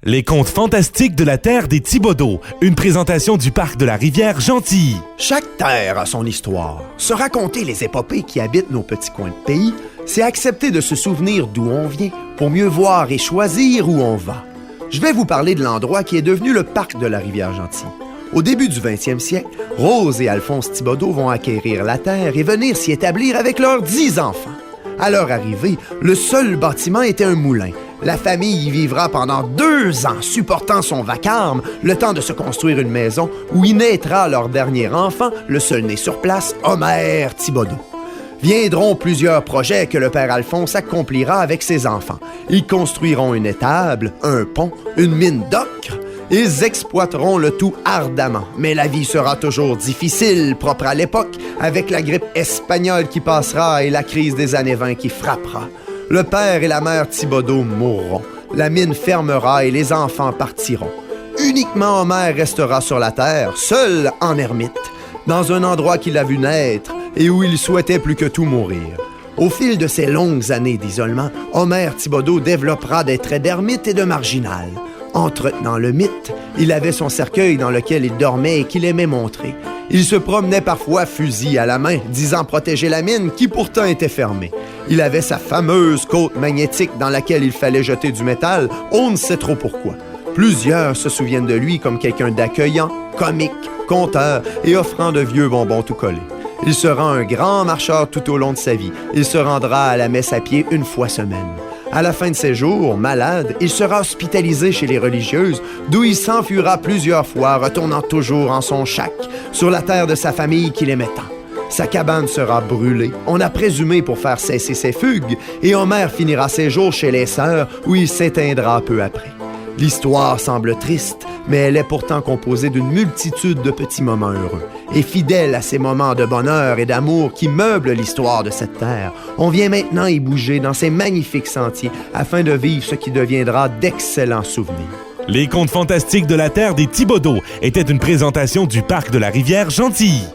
Les contes fantastiques de la terre des Thibodaux, une présentation du parc de la rivière Gentilly. Chaque terre a son histoire. Se raconter les épopées qui habitent nos petits coins de pays, c'est accepter de se souvenir d'où on vient pour mieux voir et choisir où on va. Je vais vous parler de l'endroit qui est devenu le parc de la rivière Gentilly. Au début du 20e siècle, Rose et Alphonse Thibodeau vont acquérir la terre et venir s'y établir avec leurs 10 enfants. À leur arrivée, le seul bâtiment était un moulin. La famille y vivra pendant 2 ans, supportant son vacarme, le temps de se construire une maison où y naîtra leur dernier enfant, le seul né sur place, Homer Thibodeau. Viendront plusieurs projets que le père Alphonse accomplira avec ses enfants. Ils construiront une étable, un pont, une mine d'ocre. Ils exploiteront le tout ardemment, mais la vie sera toujours difficile, propre à l'époque, avec la grippe espagnole qui passera et la crise des années 20 qui frappera. Le père et la mère Thibodeau mourront, la mine fermera et les enfants partiront. Uniquement Homer restera sur la terre, seul en ermite, dans un endroit qu'il a vu naître et où il souhaitait plus que tout mourir. Au fil de ces longues années d'isolement, Homer Thibodeau développera des traits d'ermite et de marginal. Entretenant le mythe, il avait son cercueil dans lequel il dormait et qu'il aimait montrer. Il se promenait parfois fusil à la main, disant protéger la mine qui pourtant était fermée. Il avait sa fameuse côte magnétique dans laquelle il fallait jeter du métal, on ne sait trop pourquoi. Plusieurs se souviennent de lui comme quelqu'un d'accueillant, comique, conteur et offrant de vieux bonbons tout collés. Il sera un grand marcheur tout au long de sa vie. Il se rendra à la messe à pied une fois semaine. À la fin de ses jours, malade, il sera hospitalisé chez les religieuses, d'où il s'enfuira plusieurs fois, retournant toujours en son chac, sur la terre de sa famille qu'il aimait tant. Sa cabane sera brûlée, on a présumé pour faire cesser ses fugues, et Homer finira ses jours chez les sœurs, où il s'éteindra peu après. L'histoire semble triste, mais elle est pourtant composée d'une multitude de petits moments heureux. Et fidèle à ces moments de bonheur et d'amour qui meublent l'histoire de cette terre, on vient maintenant y bouger dans ces magnifiques sentiers afin de vivre ce qui deviendra d'excellents souvenirs. Les contes fantastiques de la terre des Thibodaux étaient une présentation du parc de la rivière Gentilly.